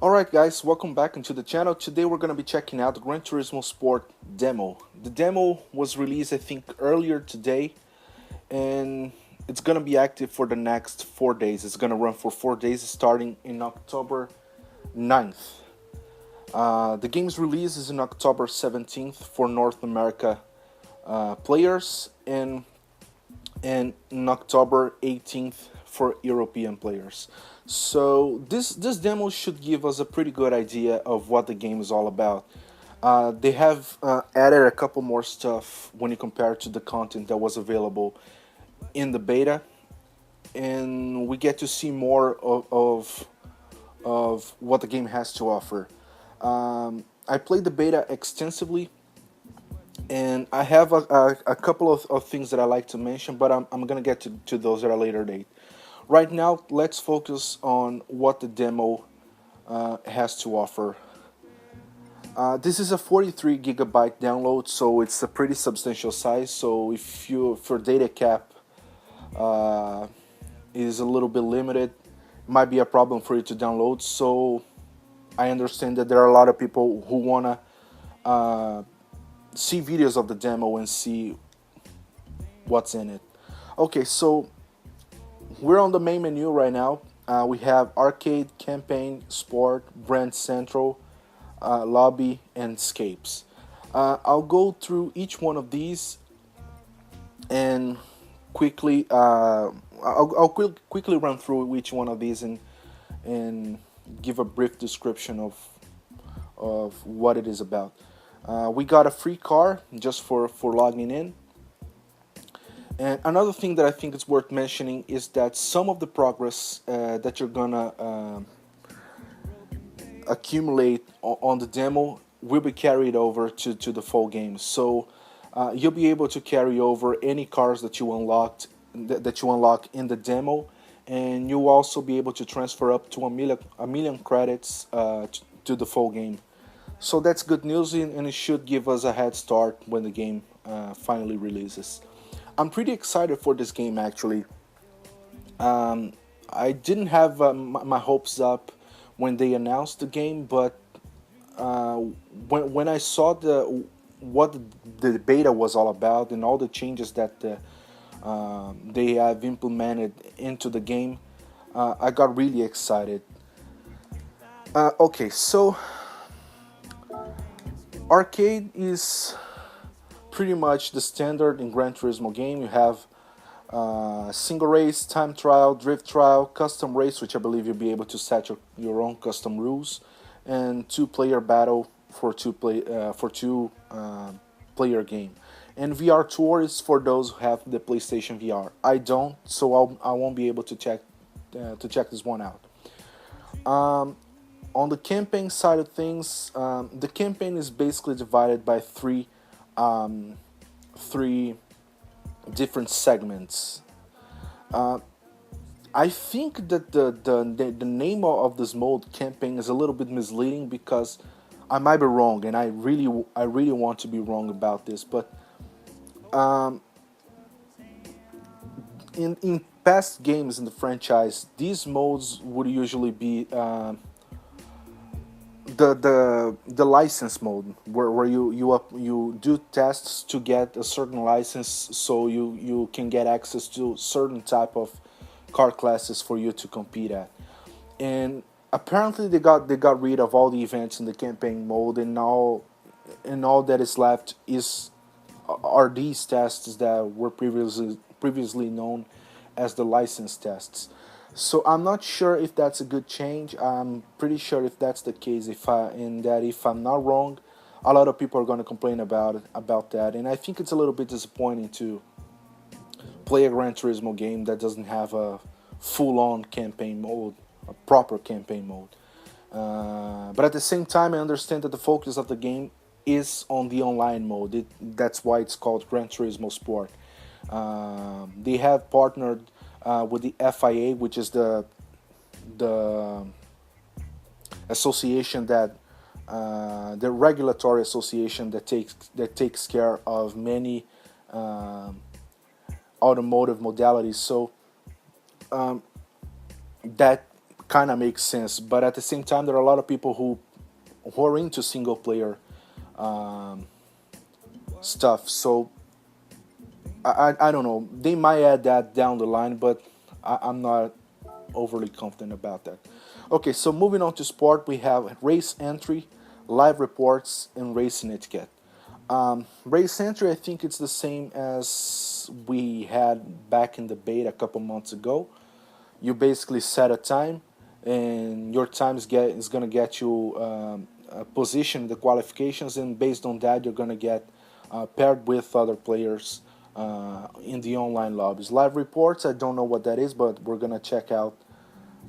Alright guys, welcome back into the channel. Today we're going to be checking out the Gran Turismo Sport demo. The demo was released I think earlier today, and it's going to be active for the next 4 days. It's going to run for 4 days starting in October 9th. The game's release is in October 17th for North America players, and in October 18th for European players. So this demo should give us a pretty good idea of what the game is all about. They have added a couple more stuff when you compare to the content that was available in the beta, and we get to see more of what the game has to offer. I played the beta extensively, and I have a couple of things that I like to mention, but I'm gonna get to those at a later date. Right now, let's focus on what the demo has to offer. This is a 43 gigabyte download, so it's a pretty substantial size. So if your data cap is a little bit limited, it might be a problem for you to download. So I understand that there are a lot of people who wanna see videos of the demo and see what's in it. Okay, so we're on the main menu right now. We have Arcade, Campaign, Sport, Brand Central, Lobby, and Escapes. I'll go through each one of these and quickly I'll quickly run through each one of these and give a brief description of what it is about. We got a free car just for logging in. And another thing that I think is worth mentioning is that some of the progress that you're gonna accumulate on the demo will be carried over to the full game. So you'll be able to carry over any cars that you unlock in the demo, and you'll also be able to transfer up to a million credits to the full game. So that's good news, and it should give us a head start when the game finally releases. I'm pretty excited for this game actually. I didn't have my hopes up when they announced the game, but when I saw what the beta was all about and all the changes that they have implemented into the game, I got really excited. Okay, so Arcade is pretty much the standard in Gran Turismo game. You have single race, time trial, drift trial, custom race, which I believe you'll be able to set your own custom rules, and two-player battle for two player game. And VR Tour is for those who have the PlayStation VR. I don't, so I won't be able to check this one out. On the campaign side of things, the campaign is basically divided by three different segments. I think that the name of this mode, campaign, is a little bit misleading because I might be wrong, and I really want to be wrong about this. But in past games in the franchise, these modes would usually be the license mode, where you do tests to get a certain license, so you can get access to certain type of car classes for you to compete at. And apparently they got rid of all the events in the campaign mode, and all that is left are these tests that were previously known as the license tests. So I'm not sure if that's a good change. I'm pretty sure if that's the case, if I'm not wrong, a lot of people are going to complain about that, and I think it's a little bit disappointing to play a Gran Turismo game that doesn't have a full-on campaign mode, a proper campaign mode. But at the same time, I understand that the focus of the game is on the online mode. That's why it's called Gran Turismo Sport. They have partnered with the FIA, which is the association that the regulatory association that takes care of many automotive modalities. So that kind of makes sense. But at the same time, there are a lot of people who are into single player um, stuff. So I don't know. They might add that down the line, but I'm not overly confident about that. Okay, so moving on to sport, we have race entry, live reports, and racing etiquette. Race entry, I think it's the same as we had back in the beta a couple months ago. You basically set a time, and your time is gonna get you a position in the qualifications, and based on that, you're gonna get paired with other players in the online lobbies. Live reports, I don't know what that is, but we're gonna check that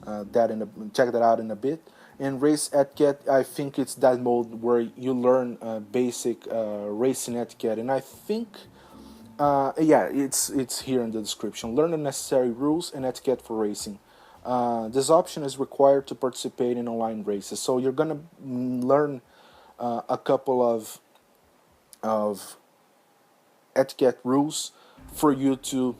out in a bit. And race etiquette, I think it's that mode where you learn basic racing etiquette, and I think yeah, it's here in the description. Learn the necessary rules and etiquette for racing. This option is required to participate in online races. So you're gonna learn a couple of etiquette rules for you to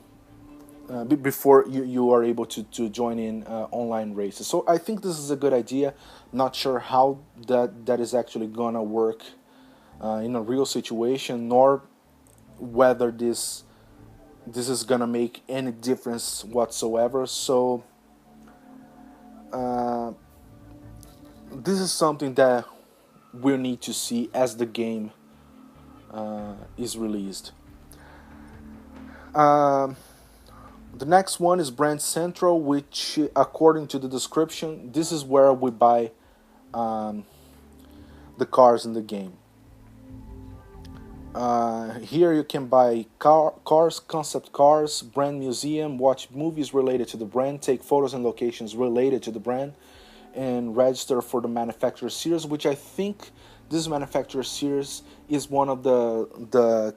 before you are able to join in online races. So I think this is a good idea. Not sure how that is actually gonna work in a real situation, nor whether this is gonna make any difference whatsoever. So uh, this is something that we'll need to see as the game is released. Um, the next one is Brand Central, which, according to the description, this is where we buy um, the cars in the game. Here you can buy cars, concept cars, brand museum, watch movies related to the brand, take photos and locations related to the brand, and register for the manufacturer series, which I think this manufacturer series is one of the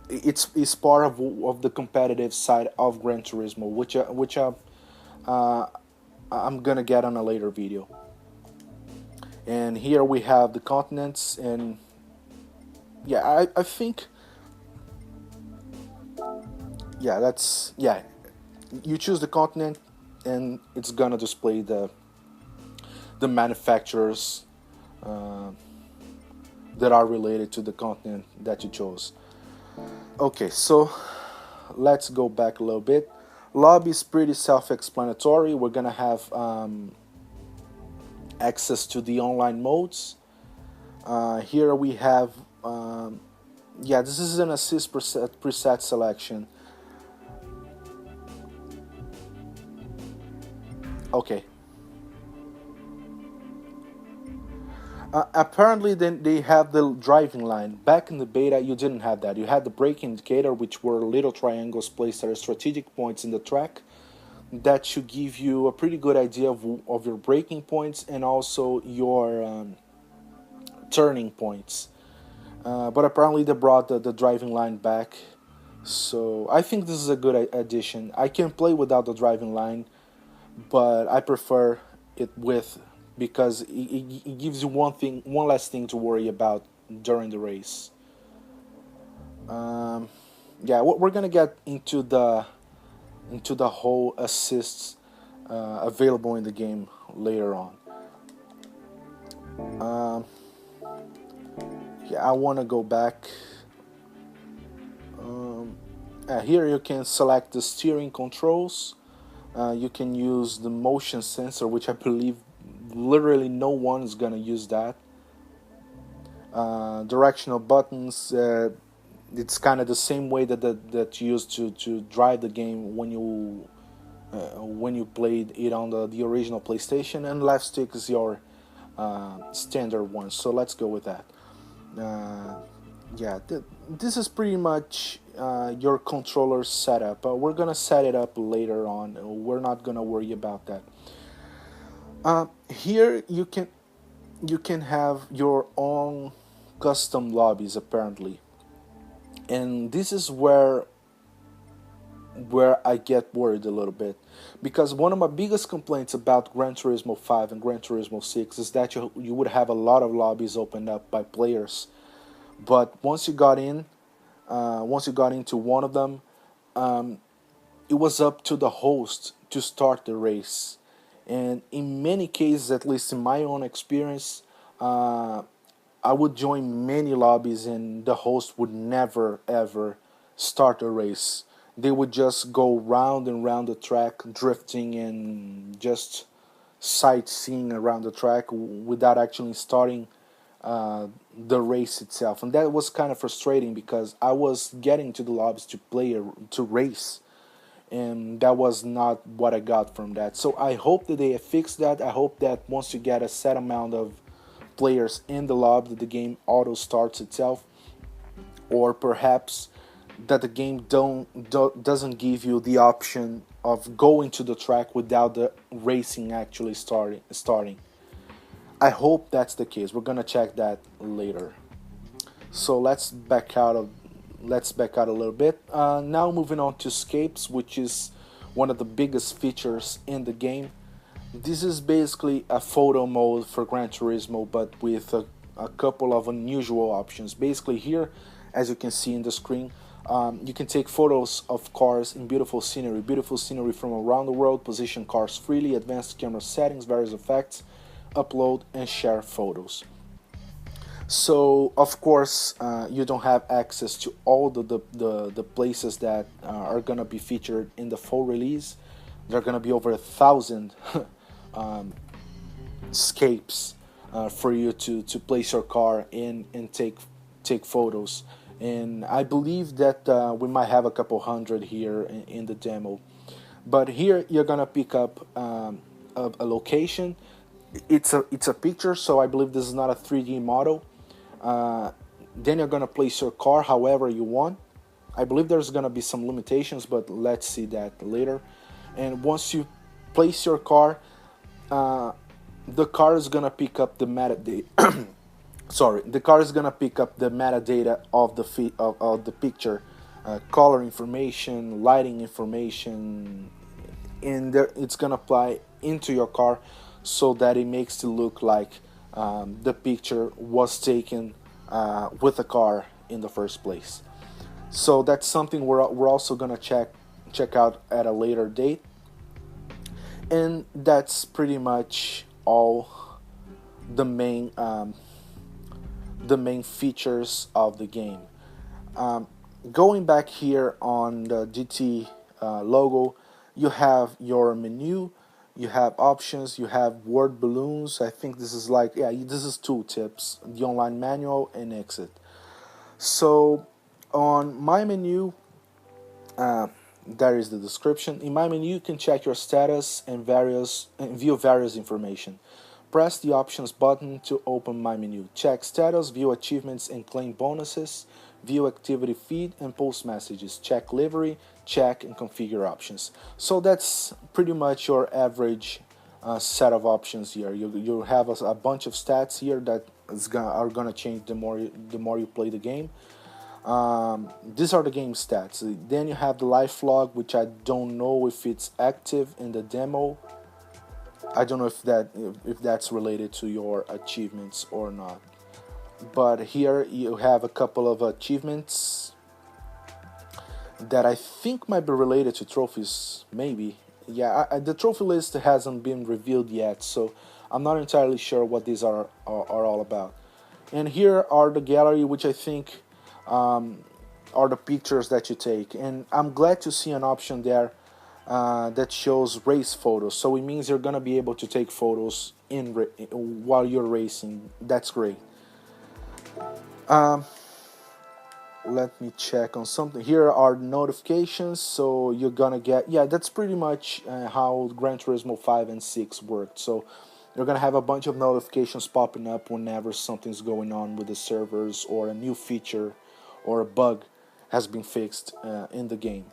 it's part of the competitive side of Gran Turismo, uh, I'm gonna get on a later video. And here we have the continents, and yeah, I think yeah, you choose the continent, and it's gonna display the manufacturers uh, that are related to the continent that you chose. Okay, so let's go back a little bit. Lobby is pretty self-explanatory. We're gonna have access to the online modes. Here we have yeah, this is an assist preset selection. Okay. Apparently, then they have the driving line. Back in the beta, you didn't have that. You had the braking indicator, which were little triangles placed at strategic points in the track. That should give you a pretty good idea of your braking points and also your turning points. But apparently, they brought the driving line back. So I think this is a good addition. I can play without the driving line, but I prefer it with, because it gives you one less thing to worry about during the race. Um, yeah, we're gonna get into the whole assists available in the game later on. Um, yeah, I want to go back. Here you can select the steering controls. You can use the motion sensor, which I believe literally no one is gonna use that. Directional buttons. It's kind of the same way that you used to drive the game when you played it on the original PlayStation. And left stick is your standard one. So let's go with that. Uh, yeah, this is pretty much your controller setup. We're gonna set it up later on. We're not gonna worry about that. Here you can have your own custom lobbies apparently, and this is where I get worried a little bit, because one of my biggest complaints about Gran Turismo 5 and Gran Turismo 6 is that you would have a lot of lobbies opened up by players, but once you got into one of them, it was up to the host to start the race, And in many cases, at least in my own experience, uh, I would join many lobbies and the host would never ever start a race. They would just go round and round the track, drifting and just sightseeing around the track without actually starting the race itself. And that was kind of frustrating because I was getting to the lobbies to to race, and that was not what I got from that. So I hope that they have fixed that. I hope that once you get a set amount of players in the lobby, the game auto starts itself, or perhaps that the game doesn't give you the option of going to the track without the racing actually starting. I hope that's the case. We're gonna check that later. So let's back out a little bit. Now moving on to escapes, which is one of the biggest features in the game. This is basically a photo mode for Gran Turismo, but with a couple of unusual options. Basically, here, as you can see in the screen, you can take photos of cars in beautiful scenery from around the world, position cars freely, advanced camera settings, various effects, upload and share photos. So of course, you don't have access to all the places that are gonna be featured in the full release. There are gonna be over 1,000 escapes for you to place your car in and take photos. And I believe that we might have a couple hundred here in the demo. But here you're gonna pick up a location. It's a picture, so I believe this is not a 3D model. Then you're gonna place your car however you want. I believe there's gonna be some limitations, but let's see that later. And once you place your car, the car is gonna pick up the metadata. Sorry, the car is gonna pick up the metadata of of the picture, color information, lighting information, and there, it's gonna apply into your car so that it makes it look like the picture was taken with the car in the first place. So that's something we're also gonna check out at a later date, and that's pretty much all the main features of the game. Going back here on the GT logo, you have your menu, you have options, you have word balloons. I think this is like, yeah, this is tooltips, the online manual, and exit. So on my menu, there is the description. In my menu, you can check your status and view various information. Press the options button to open my menu. Check status, view achievements and claim bonuses, view activity feed and post messages. Check livery, check and configure options. So that's pretty much your average set of options here. You have a bunch of stats here that are gonna change the more you play the game. These are the game stats. Then you have the life log, which I don't know if it's active in the demo. I don't know if that's related to your achievements or not. But here you have a couple of achievements that I think might be related to trophies, maybe. Yeah, the trophy list hasn't been revealed yet, so I'm not entirely sure what these are all about. And here are the gallery, which I think are the pictures that you take. And I'm glad to see an option there that shows race photos. So it means you're gonna be able to take photos while you're racing. That's great. Let me check on something. Here are notifications, so you're gonna get, yeah, that's pretty much how Gran Turismo 5 and 6 worked. So you're gonna have a bunch of notifications popping up whenever something's going on with the servers, or a new feature or a bug has been fixed in the game.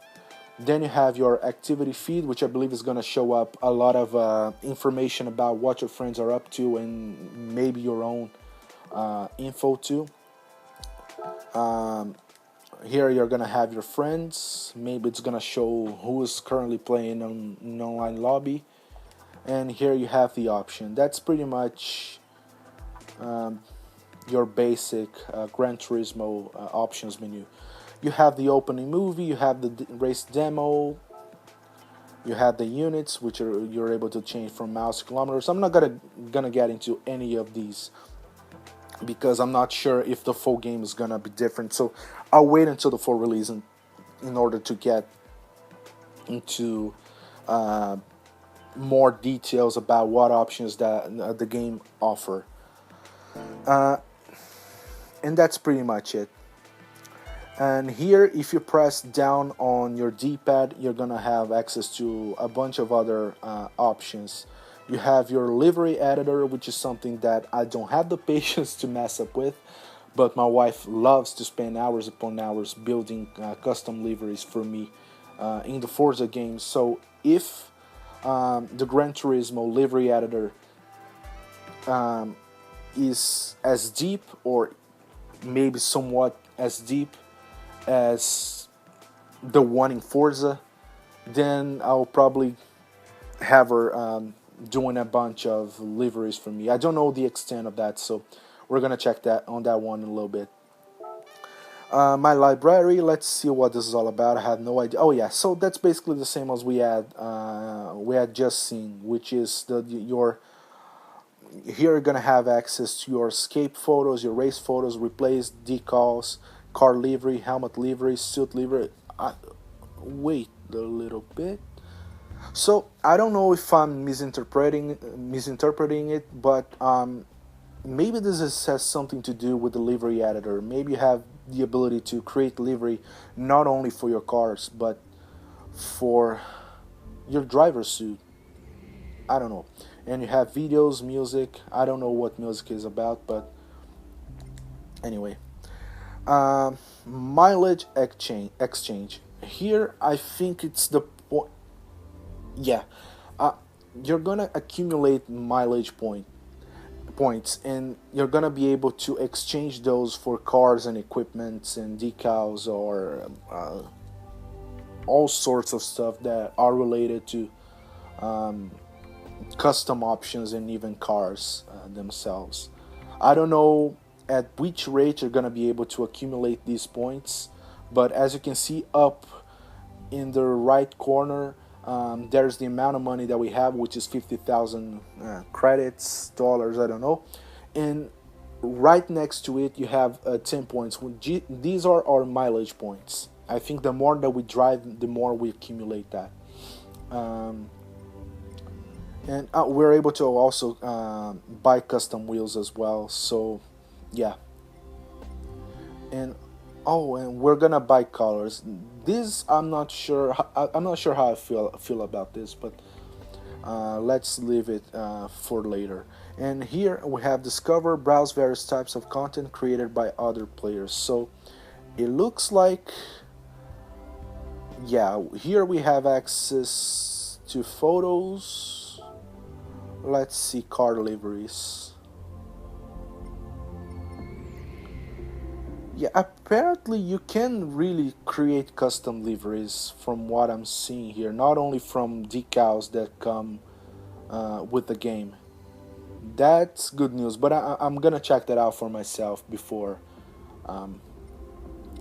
Then you have your activity feed, which I believe is going to show up a lot of information about what your friends are up to, and maybe your own info too. Here you're going to have your friends. Maybe it's going to show who is currently playing on an online lobby. And here you have the option. That's pretty much your basic Gran Turismo options menu. You have the opening movie, you have the race demo, You have the units, which you're able to change from miles to kilometers. I'm not gonna get into any of these because I'm not sure if the full game is gonna be different. So I'll wait until the full release in order to get into more details about what options that the game offer. And that's pretty much it. And here, if you press down on your D-pad, you're gonna have access to a bunch of other options. You have your livery editor, which is something that I don't have the patience to mess up with, but my wife loves to spend hours upon hours building custom liveries for me in the Forza games. So if the Gran Turismo livery editor is as deep, or maybe somewhat as deep as the one in Forza, then I'll probably have her doing a bunch of liveries for me. I don't know the extent of that, so we're gonna check that on that one in a little bit. My library, let's see what this is all about. I have no idea. Oh yeah, so that's basically the same as we had just seen, which is your here you're gonna have access to your escape photos, your race photos, replace decals, car livery, helmet livery, suit livery. Wait a little bit. So I don't know if I'm misinterpreting it, but maybe has something to do with the livery editor. Maybe you have the ability to create livery not only for your cars but for your driver's suit. I don't know. And you have videos, music. I don't know what music is about, but anyway. Mileage exchange. Here, I think it's the point. Yeah, you're gonna accumulate mileage points, and you're gonna be able to exchange those for cars and equipments and decals, or all sorts of stuff that are related to custom options and even cars themselves. I don't know at which rate you're going to be able to accumulate these points, but as you can see up in the right corner, there's the amount of money that we have, which is 50,000 credits, dollars, I don't know. And right next to it you have 10 points. These are our mileage points. I think the more that we drive, the more we accumulate that. And we're able to also buy custom wheels as well, so yeah. And and we're gonna buy colors. This I'm not sure how I feel about this, but let's leave it for later. And here we have discover, browse various types of content created by other players. So it looks like, yeah, here we have access to photos. Let's see, car liveries. Yeah, apparently you can really create custom liveries from what I'm seeing here. Not only from decals that come with the game. That's good news, but I'm gonna check that out for myself before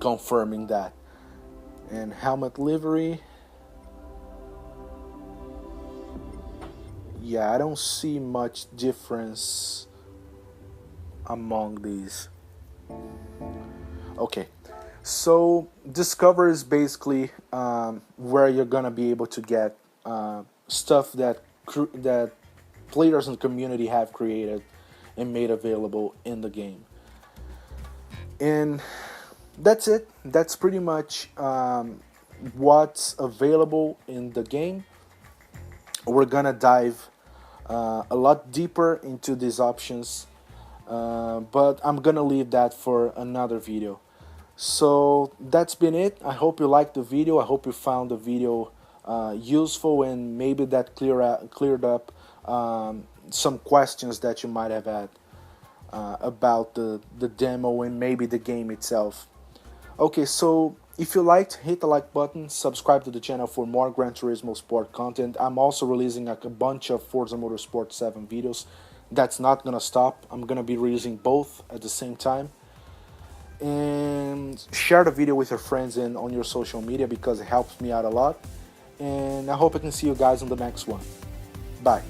confirming that. And helmet livery. Yeah, I don't see much difference among these. Okay, so Discover is basically where you're gonna be able to get stuff that players in the community have created and made available in the game. And that's it. That's pretty much what's available in the game. We're gonna dive a lot deeper into these options, but I'm gonna leave that for another video. So that's been it. I hope you liked the video. I hope you found the video useful, and maybe that cleared up some questions that you might have had about the demo and maybe the game itself. Okay, so if you liked, hit the like button, subscribe to the channel for more Gran Turismo Sport content. I'm also releasing a bunch of Forza Motorsport 7 videos. That's not gonna stop. I'm gonna be releasing both at the same time. And share the video with your friends and on your social media, because it helps me out a lot. and I hope I can see you guys on the next one. Bye.